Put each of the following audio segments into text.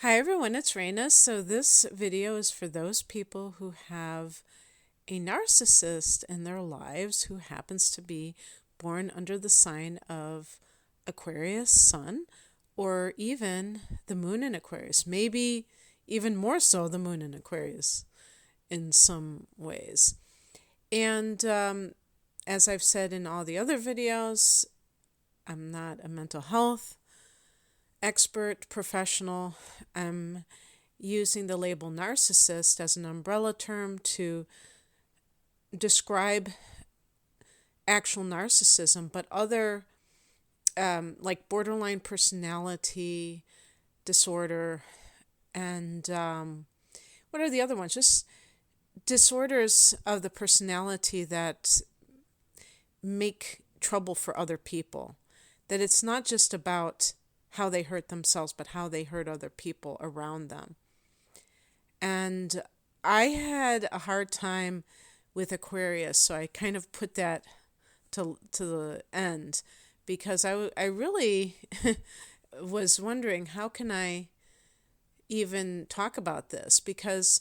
Hi everyone, it's Raina. So this video is for those people who have a narcissist in their lives who happens to be born under the sign of Aquarius sun, or even the moon in Aquarius, maybe even more so the moon in Aquarius in some ways. And as I've said in all the other videos, I'm not a mental health expert professional. I'm using the label narcissist as an umbrella term to describe actual narcissism, but other like borderline personality disorder and what are the other ones? Just disorders of the personality that make trouble for other people. That it's not just about how they hurt themselves, but how they hurt other people around them. And I had a hard time with Aquarius, so I kind of put that to the end because I really was wondering, how can I even talk about this? Because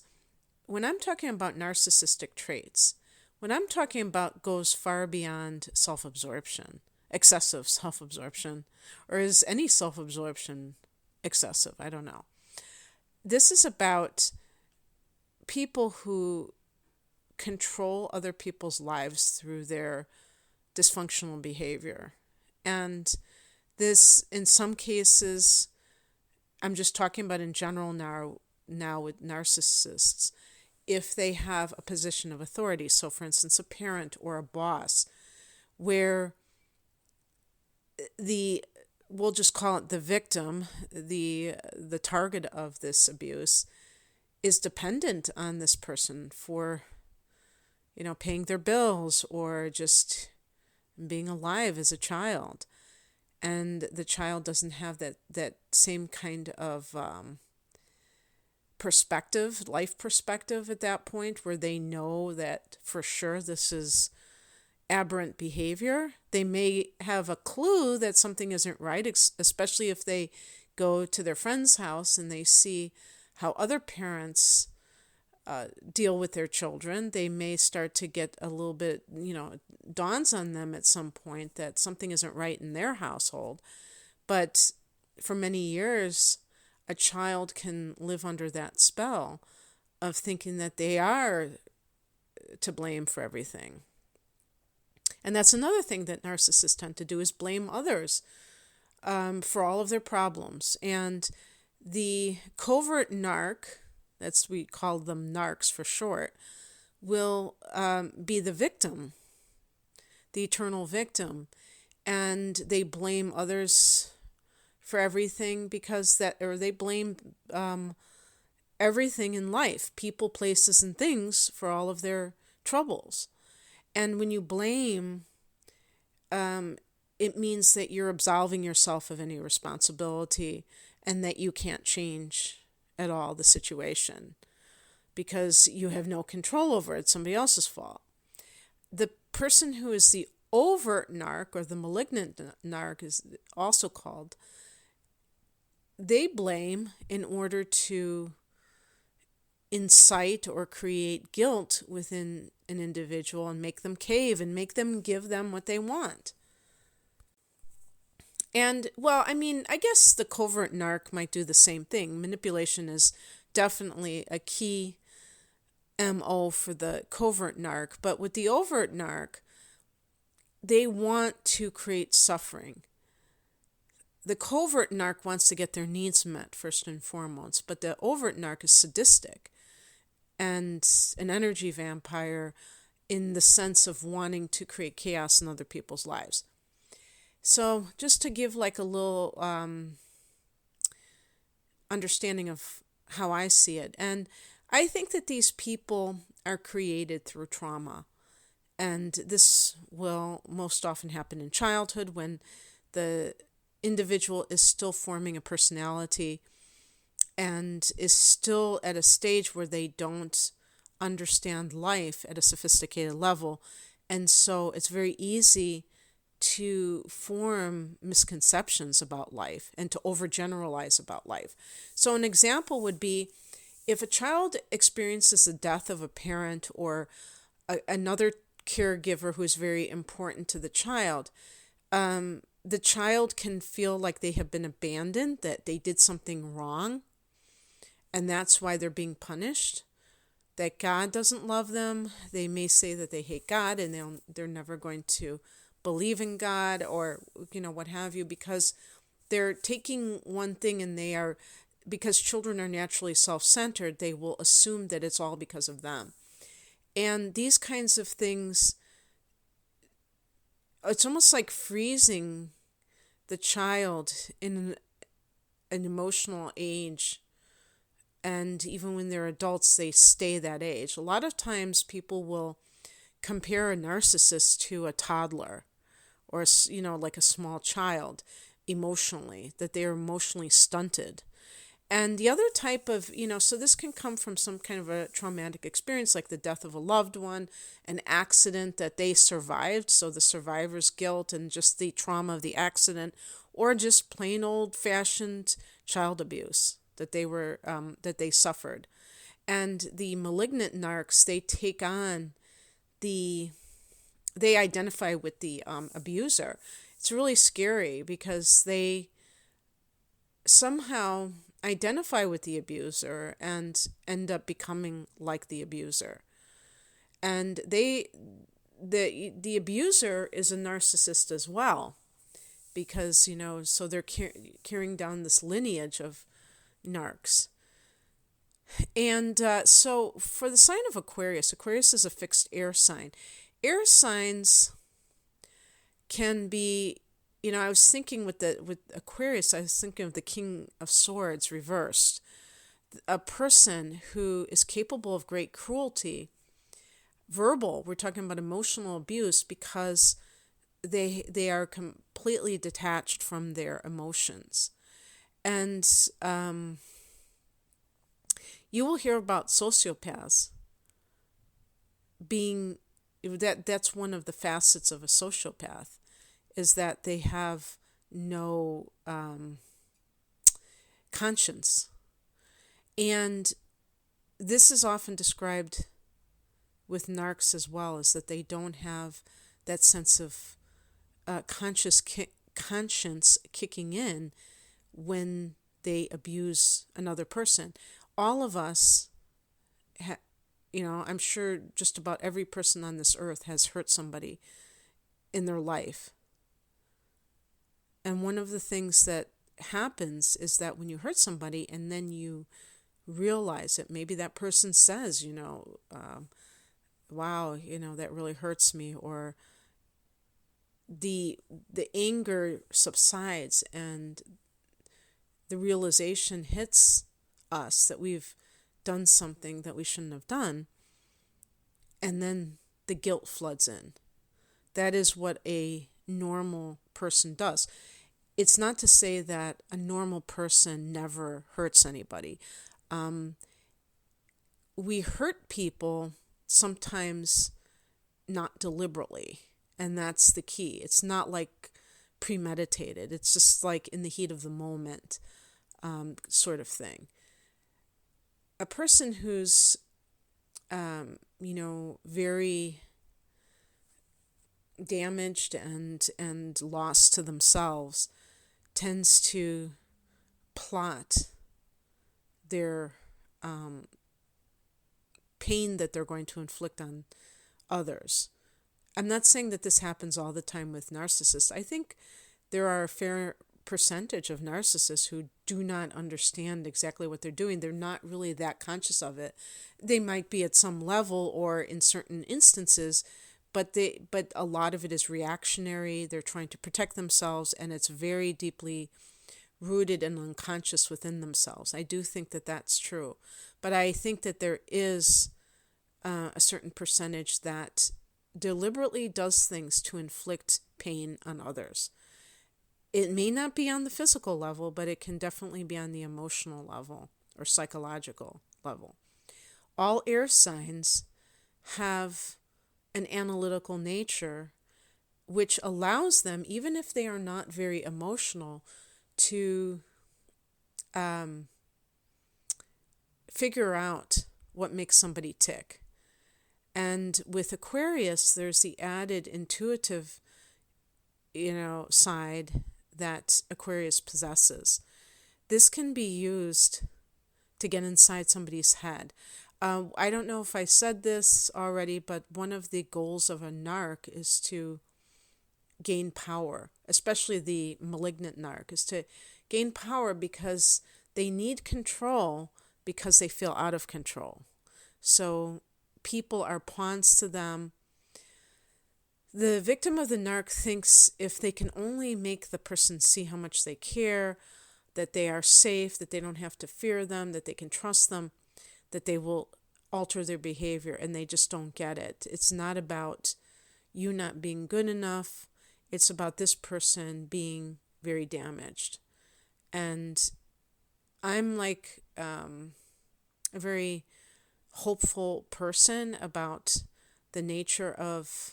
when I'm talking about narcissistic traits, what I'm talking about goes far beyond self-absorption, excessive self-absorption, or is any self-absorption excessive? I don't know. This is about people who control other people's lives through their dysfunctional behavior. And this, in some cases, I'm just talking about in general now with narcissists, if they have a position of authority. So, for instance, a parent or a boss, where we'll just call it the victim, the target of this abuse, is dependent on this person for, paying their bills or just being alive as a child. And the child doesn't have that same kind of perspective, life perspective at that point, where they know that for sure this is aberrant behavior. They may have a clue that something isn't right, especially if they go to their friend's house and they see how other parents deal with their children. They may start to get a little bit, dawns on them at some point that something isn't right in their household. But for many years, a child can live under that spell of thinking that they are to blame for everything. And that's another thing that narcissists tend to do, is blame others for all of their problems. And the covert narc, we call them narcs for short, will be the victim, the eternal victim. And they blame others for everything they blame everything in life, people, places, and things, for all of their troubles. And when you blame, it means that you're absolving yourself of any responsibility and that you can't change at all the situation because you have no control over it. It's somebody else's fault. The person who is the overt narc, or the malignant narc is also called, they blame in order to incite or create guilt within an individual and make them cave and make them give them what they want. And, well, I guess the covert narc might do the same thing. Manipulation is definitely a key MO for the covert narc. But with the overt narc, they want to create suffering. The covert narc wants to get their needs met first and foremost, but the overt narc is sadistic and an energy vampire in the sense of wanting to create chaos in other people's lives. So just to give like a little understanding of how I see it. And I think that these people are created through trauma. And this will most often happen in childhood when the individual is still forming a personality and is still at a stage where they don't understand life at a sophisticated level. And so it's very easy to form misconceptions about life and to overgeneralize about life. So an example would be if a child experiences the death of a parent or another caregiver who's very important to the child can feel like they have been abandoned, that they did something wrong, and that's why they're being punished, that God doesn't love them. They may say that they hate God and they're never going to believe in God or, what have you, because they're taking one thing and because children are naturally self-centered, they will assume that it's all because of them. And these kinds of things, it's almost like freezing the child in an emotional age. And even when they're adults, they stay that age. A lot of times people will compare a narcissist to a toddler or, like a small child emotionally, that they are emotionally stunted. And the other type of, so this can come from some kind of a traumatic experience, like the death of a loved one, an accident that they survived, so the survivor's guilt and just the trauma of the accident, or just plain old-fashioned child abuse that they suffered. And the malignant narcs, they identify with the abuser. It's really scary because they somehow identify with the abuser and end up becoming like the abuser. And the abuser is a narcissist as well, because, so they're carrying down this lineage of narcs. And so for the sign of Aquarius is a fixed air sign. Air signs can be, I was thinking with Aquarius, I was thinking of the King of Swords reversed. A person who is capable of great cruelty, verbal, we're talking about emotional abuse, because they are completely detached from their emotions. And you will hear about sociopaths being, that's one of the facets of a sociopath, is that they have no conscience. And this is often described with narcs as well, is that they don't have that sense of conscience kicking in when they abuse another person. All of us, I'm sure just about every person on this earth has hurt somebody in their life. And one of the things that happens is that when you hurt somebody and then you realize it, maybe that person says, wow, that really hurts me, or the anger subsides and the realization hits us that we've done something that we shouldn't have done, and then the guilt floods in. That is what a normal person does. It's not to say that a normal person never hurts anybody. We hurt people sometimes not deliberately, and that's the key. It's not like premeditated. It's just like in the heat of the moment, sort of thing. A person who's, very damaged and lost to themselves tends to plot their pain that they're going to inflict on others. I'm not saying that this happens all the time with narcissists. I think there are a fair percentage of narcissists who do not understand exactly what they're doing. They're not really that conscious of it. They might be at some level or in certain instances, but a lot of it is reactionary. They're trying to protect themselves, and it's very deeply rooted and unconscious within themselves. I do think that that's true. But I think that there is a certain percentage that deliberately does things to inflict pain on others. It may not be on the physical level, but it can definitely be on the emotional level or psychological level. All air signs have an analytical nature, which allows them, even if they are not very emotional, to figure out what makes somebody tick. And with Aquarius, there's the added intuitive, side that Aquarius possesses. This can be used to get inside somebody's head. I don't know if I said this already, but one of the goals of a narc is to gain power, especially the malignant narc, is to gain power because they need control because they feel out of control. So people are pawns to them. The victim of the narc thinks if they can only make the person see how much they care, that they are safe, that they don't have to fear them, that they can trust them, that they will alter their behavior, and they just don't get it. It's not about you not being good enough. It's about this person being very damaged. And I'm like a very hopeful person about the nature of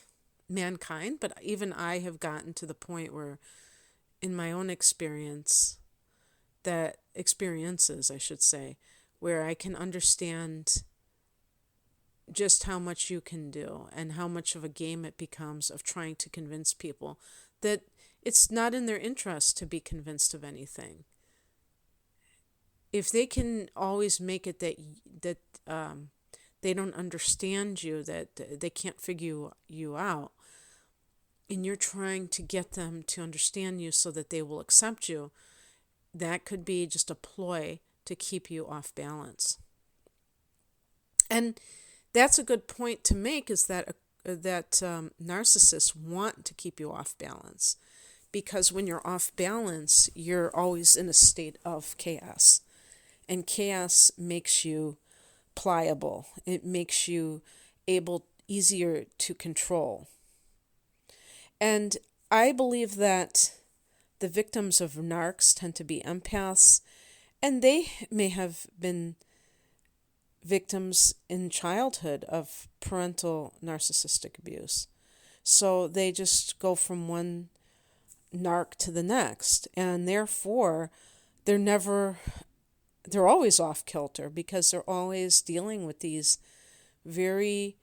mankind, but even I have gotten to the point where in my own experiences, I should say, where I can understand just how much you can do and how much of a game it becomes of trying to convince people that it's not in their interest to be convinced of anything. If they can always make it that they don't understand you, that they can't figure you out, and you're trying to get them to understand you so that they will accept you, that could be just a ploy to keep you off balance. And that's a good point to make, is that narcissists want to keep you off balance, because when you're off balance, you're always in a state of chaos, and chaos makes you pliable. It makes you easier to control. And I believe that the victims of narcs tend to be empaths, and they may have been victims in childhood of parental narcissistic abuse. So they just go from one narc to the next, and therefore they're always off kilter, because they're always dealing with these very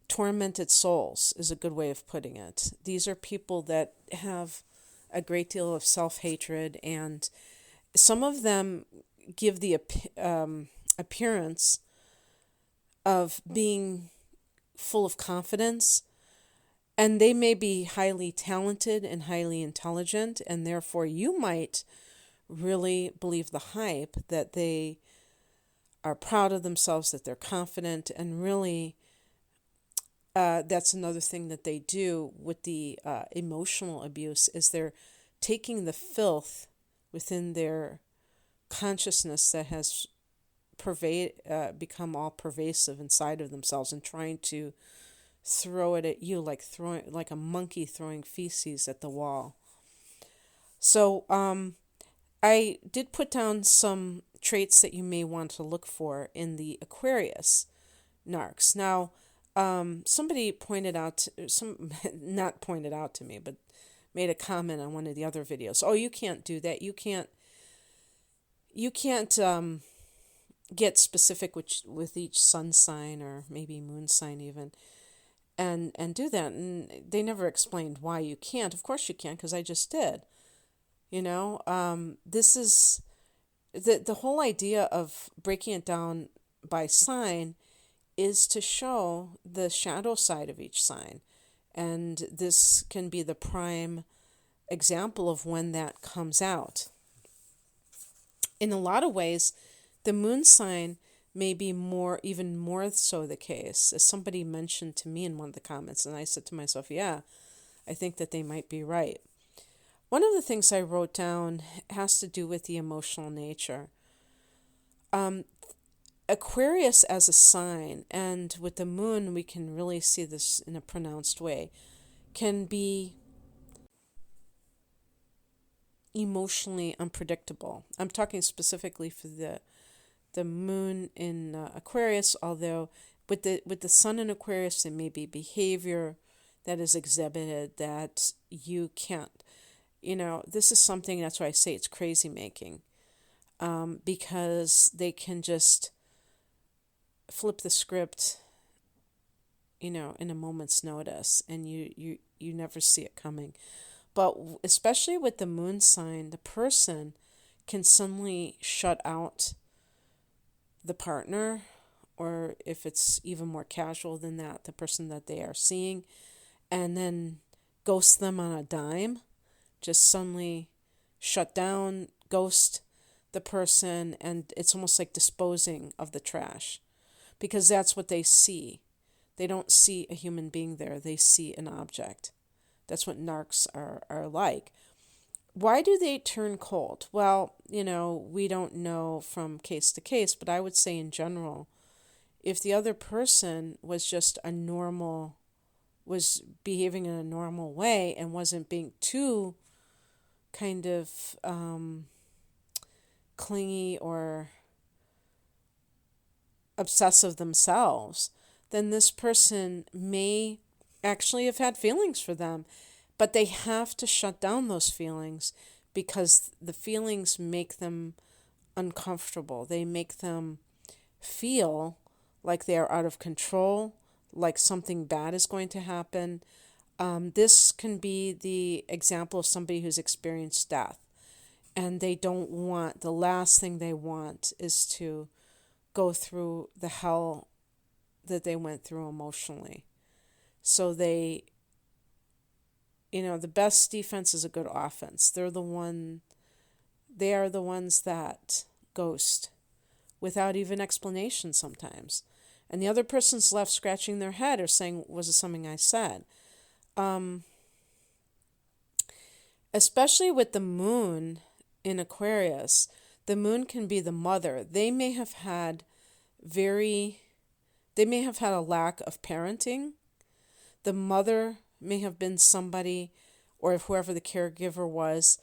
tormented souls, is a good way of putting it. These are people that have a great deal of self-hatred, and some of them give the appearance of being full of confidence, and they may be highly talented and highly intelligent, and therefore you might really believe the hype that they are proud of themselves, that they're confident, and really that's another thing that they do with the emotional abuse, is they're taking the filth within their consciousness that has become all pervasive inside of themselves, and trying to throw it at you like a monkey throwing feces at the wall. So I did put down some traits that you may want to look for in the Aquarius narcs. Now, somebody pointed out, not pointed out to me, but made a comment on one of the other videos. Oh, you can't do that. You can't get specific with each sun sign, or maybe moon sign even, and do that. And they never explained why you can't. Of course you can, because I just did. This is the whole idea of breaking it down by sign is to show the shadow side of each sign. And this can be the prime example of when that comes out. In a lot of ways, the moon sign may be even more so the case, as somebody mentioned to me in one of the comments, and I said to myself, yeah, I think that they might be right. One of the things I wrote down has to do with the emotional nature. Aquarius as a sign, and with the moon we can really see this in a pronounced way, can be emotionally unpredictable. I'm talking specifically for the moon in Aquarius, although with the sun in Aquarius, it may be behavior that is exhibited that you can't, this is something, that's why I say it's crazy making, because they can just flip the script, in a moment's notice, and you never see it coming. But especially with the moon sign, the person can suddenly shut out the partner, or if it's even more casual than that, the person that they are seeing, and then ghost them on a dime, just suddenly shut down, ghost the person, and it's almost like disposing of the trash, because that's what they see. They don't see a human being there, they see an object. That's what narcs are like. Why do they turn cold? Well, we don't know from case to case, but I would say in general, if the other person was just was behaving in a normal way and wasn't being too kind of clingy or obsessive themselves, then this person may actually have had feelings for them. But they have to shut down those feelings, because the feelings make them uncomfortable. They make them feel like they are out of control, like something bad is going to happen. This can be the example of somebody who's experienced death, and the last thing they want is to go through the hell that they went through emotionally. So the best defense is a good offense. They are the ones that ghost without even explanation sometimes. And the other person's left scratching their head or saying, was it something I said? Especially with the moon in Aquarius, the moon can be the mother. They may have had a lack of parenting. The mother may have been somebody, or whoever the caregiver was,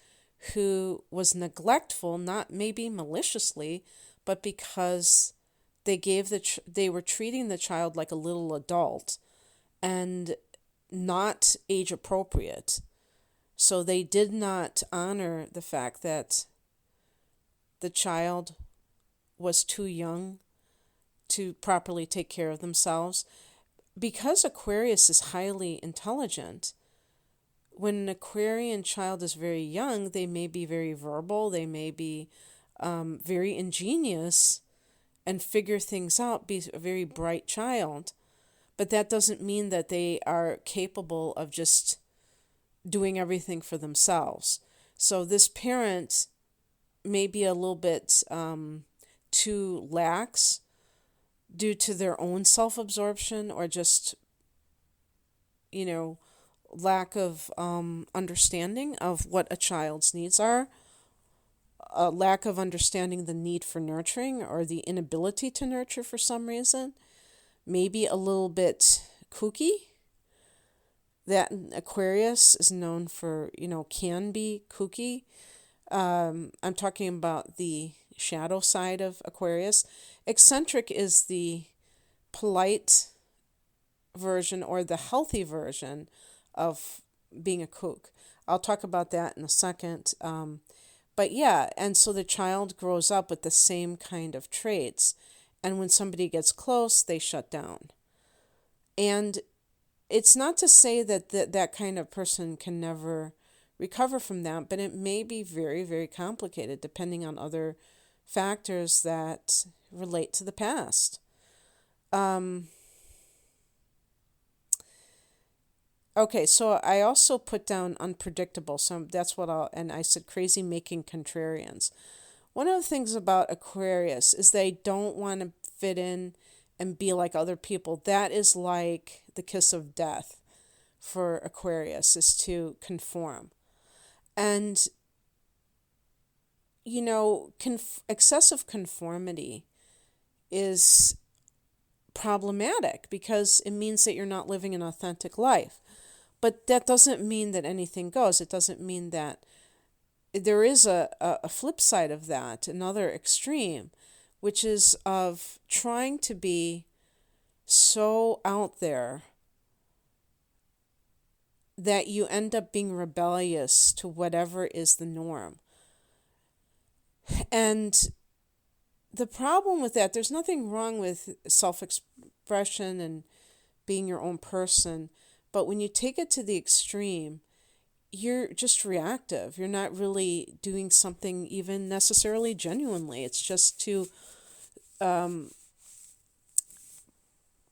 who was neglectful, not maybe maliciously, but because they were treating the child like a little adult and not age appropriate. So they did not honor the fact that the child was too young to properly take care of themselves. Because Aquarius is highly intelligent, when an Aquarian child is very young, they may be very verbal, they may be very ingenious and figure things out, be a very bright child. But that doesn't mean that they are capable of just doing everything for themselves. So this parent may be a little bit too lax due to their own self-absorption, or just, lack of understanding of what a child's needs are, a lack of understanding the need for nurturing, or the inability to nurture for some reason, maybe a little bit kooky. That Aquarius is known for, can be kooky. I'm talking about the shadow side of Aquarius. Eccentric is the polite version, or the healthy version of being a kook. I'll talk about that in a second. But yeah, and so the child grows up with the same kind of traits. And when somebody gets close, they shut down. And it's not to say that that kind of person can never recover from that, but it may be very, very complicated depending on other factors that relate to the past. Okay, so I also put down unpredictable. So that's and I said crazy making contrarians. One of the things about Aquarius is they don't want to fit in and be like other people. That is like the kiss of death for Aquarius, is to conform. And, excessive conformity is problematic because it means that you're not living an authentic life. But that doesn't mean that anything goes. It doesn't mean that there is a flip side of that, another extreme, which is of trying to be so out there that you end up being rebellious to whatever is the norm. And the problem with that, there's nothing wrong with self-expression and being your own person, but when you take it to the extreme, you're just reactive. You're not really doing something even necessarily genuinely. It's just to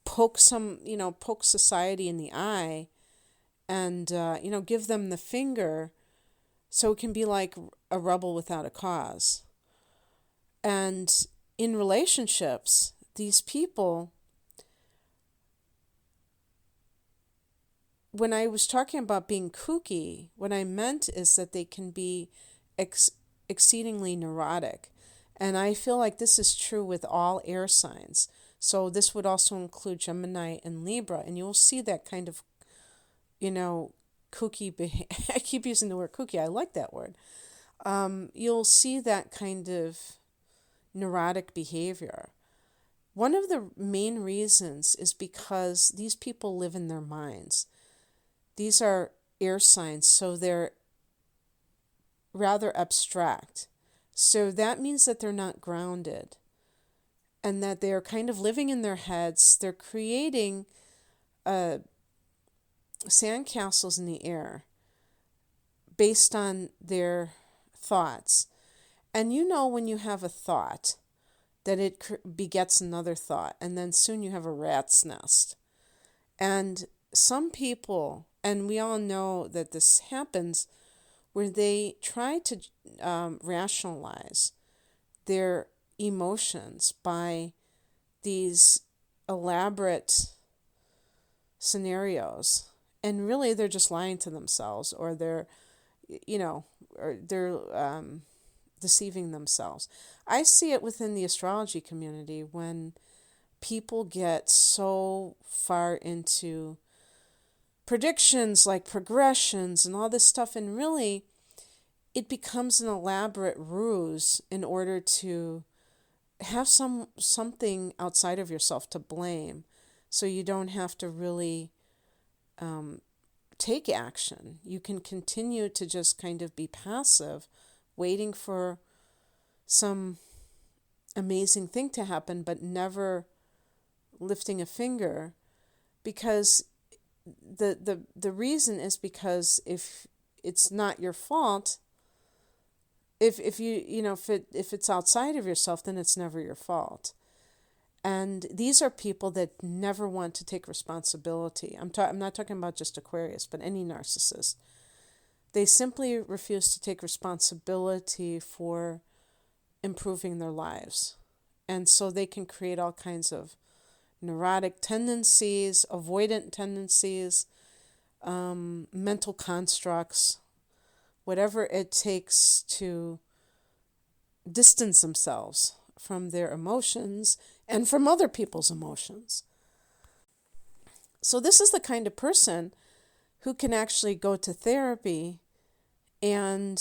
poke society in the eye and, give them the finger so it can be like a rebel without a cause. And in relationships, these people, when I was talking about being kooky, what I meant is that they can be exceedingly neurotic. And I feel like this is true with all air signs. So this would also include Gemini and Libra. And you'll see that kind of, kooky I keep using the word kooky. I like that word. You'll see that kind of neurotic behavior. One of the main reasons is because these people live in their minds. These are air signs, so they're rather abstract. So that means that they're not grounded and that they're kind of living in their heads. They're creating sandcastles in the air based on their thoughts. And when you have a thought, that it begets another thought, and then soon you have a rat's nest. And some people, and we all know that this happens, where they try to rationalize their emotions by these elaborate scenarios. And really, they're just lying to themselves, or they're deceiving themselves. I see it within the astrology community when people get so far into predictions like progressions and all this stuff, and really it becomes an elaborate ruse in order to have something outside of yourself to blame, so you don't have to really take action. You can continue to just kind of be passive, waiting for some amazing thing to happen, but never lifting a finger, because the reason is because if it's not your fault, if it's outside of yourself, then it's never your fault. And these are people that never want to take responsibility. I'm not talking about just Aquarius, but any narcissist. They simply refuse to take responsibility for improving their lives. And so they can create all kinds of neurotic tendencies, avoidant tendencies, mental constructs, whatever it takes to distance themselves from their emotions and from other people's emotions. So this is the kind of person who can actually go to therapy or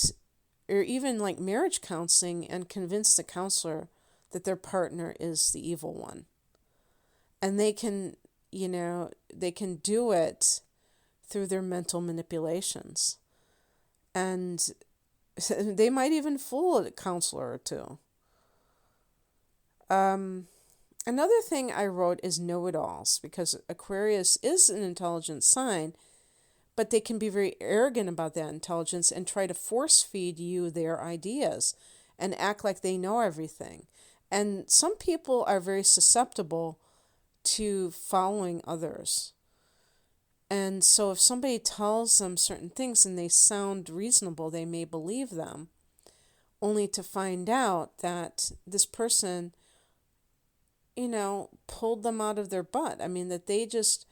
even like marriage counseling and convince the counselor that their partner is the evil one. And they can do it through their mental manipulations. And they might even fool a counselor or two. Another thing I wrote is know-it-alls, because Aquarius is an intelligent sign, but they can be very arrogant about that intelligence and try to force-feed you their ideas and act like they know everything. And some people are very susceptible to following others. And so if somebody tells them certain things and they sound reasonable, they may believe them, only to find out that this person, pulled them out of their butt. I mean, that they just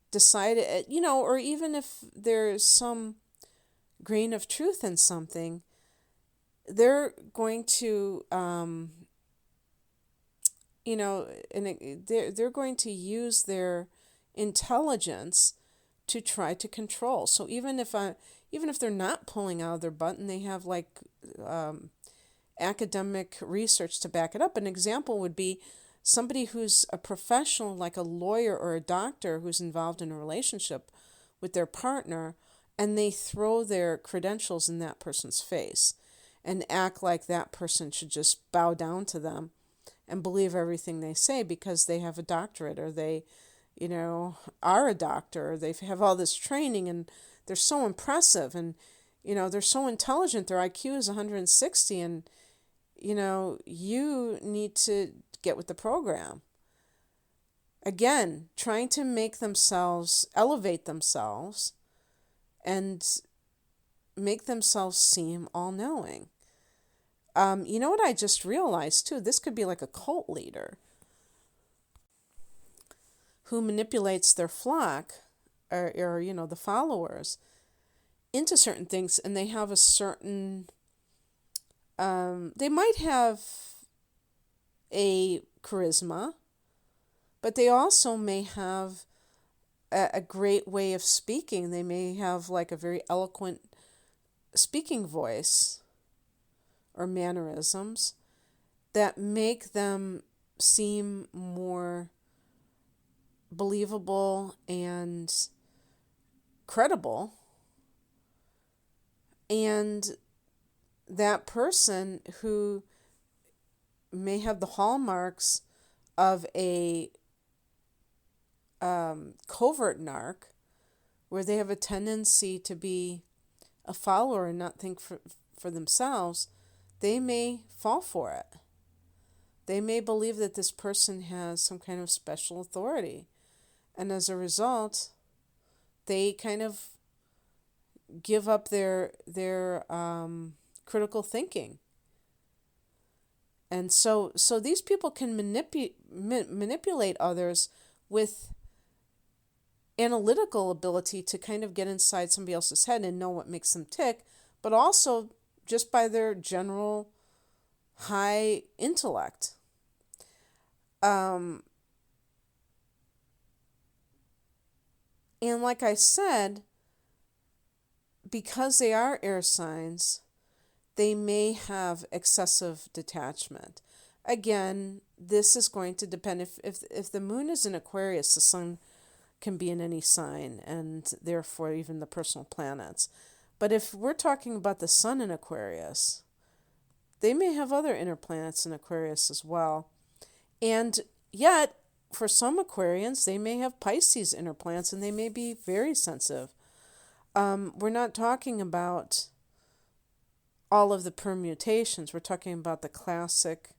decided, or even if there's some grain of truth in something, they're going to, they're going to use their intelligence to try to control. So even if they're not pulling out of their butt and they have academic research to back it up, an example would be somebody who's a professional, like a lawyer or a doctor who's involved in a relationship with their partner, and they throw their credentials in that person's face and act like that person should just bow down to them and believe everything they say because they have a doctorate, or they, are a doctor, or they have all this training, and they're so impressive, and, they're so intelligent. Their IQ is 160, and, you need to get with the program. Again, trying to make themselves, elevate themselves, and make themselves seem all-knowing. You know what I just realized, too? This could be like a cult leader who manipulates their flock, or the followers, into certain things, and they have a certain... they might have a charisma, but they also may have a great way of speaking. They may have like a very eloquent speaking voice or mannerisms that make them seem more believable and credible. And that person who may have the hallmarks of a covert narc, where they have a tendency to be a follower and not think for themselves, they may fall for it. They may believe that this person has some kind of special authority. And as a result, they kind of give up their critical thinking. And so these people can manipulate others with analytical ability to kind of get inside somebody else's head and know what makes them tick, but also just by their general high intellect. And like I said, because they are air signs, they may have excessive detachment. Again, this is going to depend. If the moon is in Aquarius, the sun can be in any sign, and therefore even the personal planets. But if we're talking about the sun in Aquarius, they may have other inner planets in Aquarius as well. And yet, for some Aquarians, they may have Pisces inner planets, and they may be very sensitive. We're not talking about all of the permutations. We're talking about the classic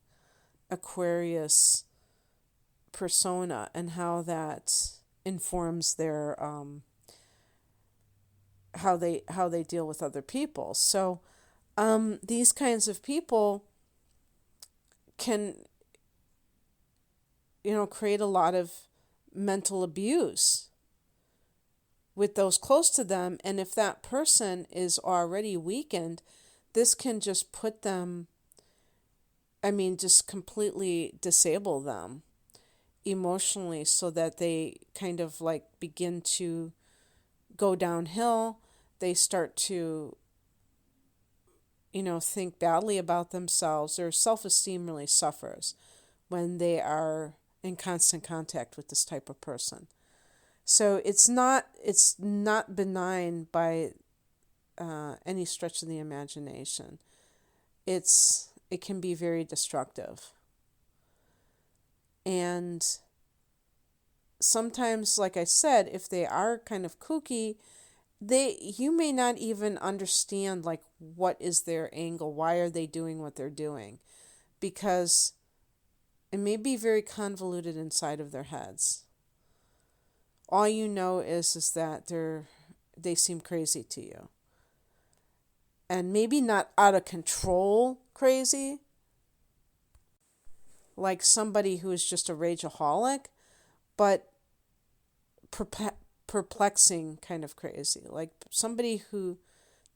Aquarius persona and how that informs their how they deal with other people. So these kinds of people can create a lot of mental abuse with those close to them, and if that person is already weakened, this can just put them, just completely disable them emotionally, so that they kind of like begin to go downhill. They start to, think badly about themselves. Their self-esteem really suffers when they are in constant contact with this type of person. So it's not benign by any stretch of the imagination. It can be very destructive. And sometimes, like I said, if they are kind of kooky, you may not even understand like what is their angle, why are they doing what they're doing, because it may be very convoluted inside of their heads. All you know is that they seem crazy to you. And maybe not out of control crazy, like somebody who is just a rageaholic, but perplexing kind of crazy. Like somebody who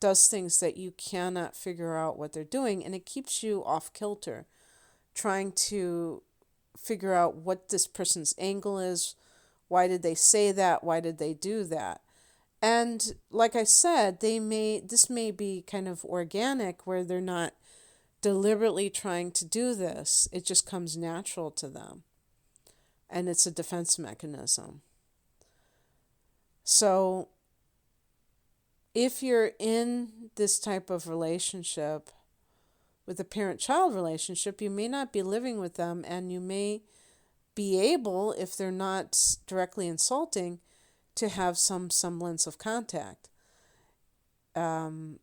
does things that you cannot figure out what they're doing, and it keeps you off kilter, trying to figure out what this person's angle is. Why did they say that? Why did they do that? And like I said, this may be kind of organic, where they're not deliberately trying to do this. It just comes natural to them. and it's a defense mechanism. So if you're in this type of relationship, with a parent-child relationship, you may not be living with them, and you may be able, if they're not directly insulting, to have some semblance of contact. You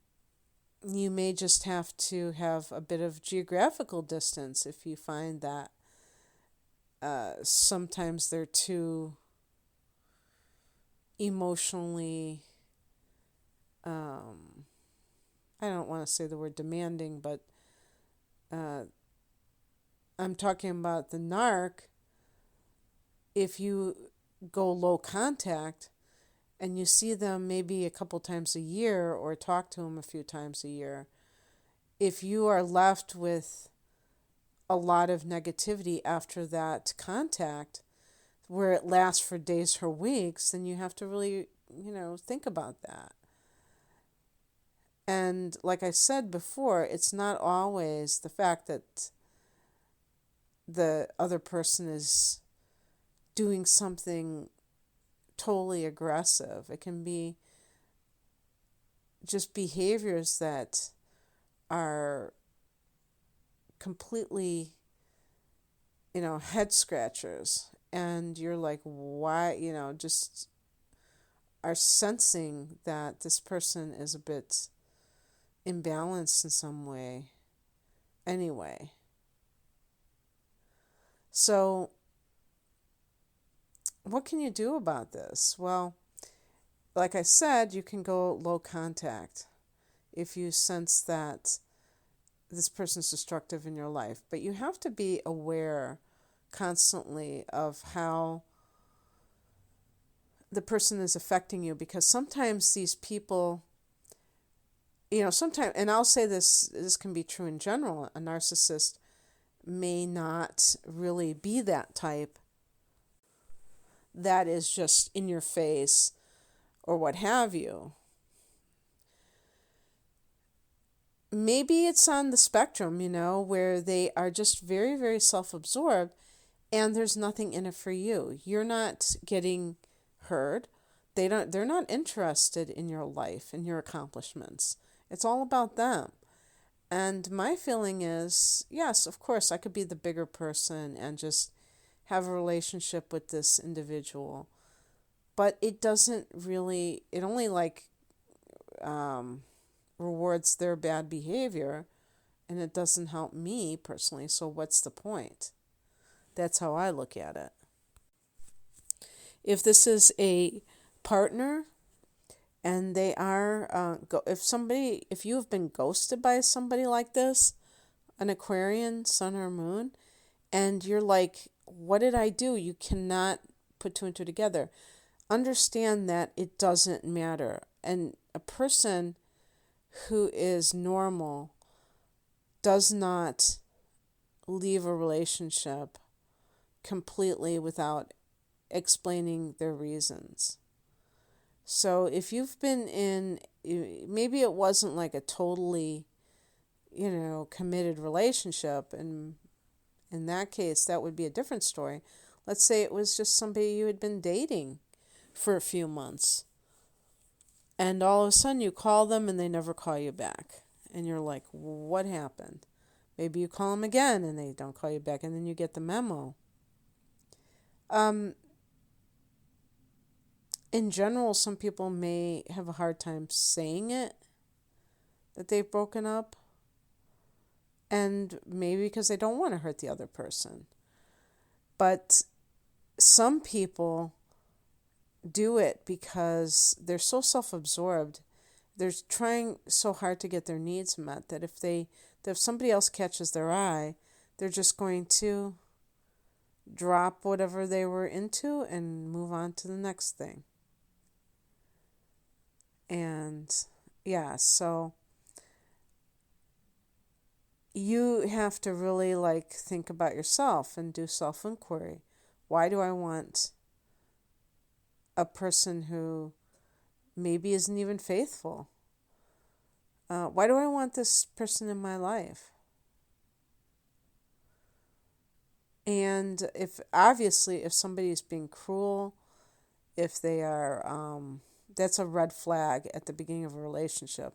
may just have to have a bit of geographical distance if you find that sometimes they're too emotionally, I don't want to say the word demanding, but I'm talking about the narc. If you go low contact and you see them maybe a couple times a year or talk to them a few times a year, if you are left with a lot of negativity after that contact, where it lasts for days or weeks, then you have to really, think about that. And like I said before, it's not always the fact that the other person is doing something totally aggressive. It can be just behaviors that are completely, head scratchers. And you're like, why, just are sensing that this person is a bit imbalanced in some way anyway. So what can you do about this? Well, like I said, you can go low contact if you sense that this person's destructive in your life. But you have to be aware constantly of how the person is affecting you, because sometimes these people, sometimes, and I'll say this can be true in general, a narcissist may not really be that type that is just in your face or what have you. Maybe it's on the spectrum, where they are just very, very self-absorbed and there's nothing in it for you. You're not getting heard. They're not interested in your life and your accomplishments. It's all about them. And my feeling is, yes, of course, I could be the bigger person and just have a relationship with this individual. But it doesn't really, it only rewards their bad behavior, and it doesn't help me personally. So what's the point? That's how I look at it. If this is a partner and they are, if you have been ghosted by somebody like this, an Aquarian, sun or moon, and you're like, what did I do? You cannot put two and two together. Understand that it doesn't matter. And a person who is normal does not leave a relationship completely without explaining their reasons. So if you've been in, maybe it wasn't like a totally, committed relationship, and in that case, that would be a different story. Let's say it was just somebody you had been dating for a few months, and all of a sudden you call them and they never call you back. And you're like, what happened? Maybe you call them again and they don't call you back, and then you get the memo. In general, some people may have a hard time saying it, that they've broken up, and maybe because they don't want to hurt the other person. But some people do it because they're so self-absorbed, they're trying so hard to get their needs met, that if somebody else catches their eye, they're just going to drop whatever they were into and move on to the next thing. And yeah, so you have to really think about yourself and do self-inquiry. Why do I want a person who maybe isn't even faithful? Why do I want this person in my life? And if obviously if somebody is being cruel, if they are, that's a red flag at the beginning of a relationship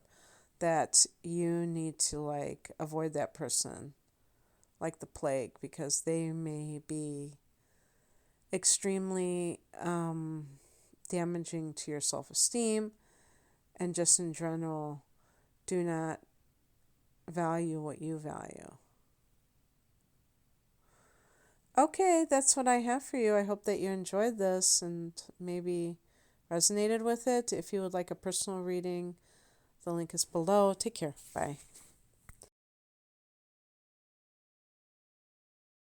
that you need to like avoid that person like the plague, because they may be extremely damaging to your self-esteem and just in general do not value what you value. Okay, that's what I have for you. I hope that you enjoyed this and maybe resonated with it. If you would like a personal reading, the link is below. Take care. Bye.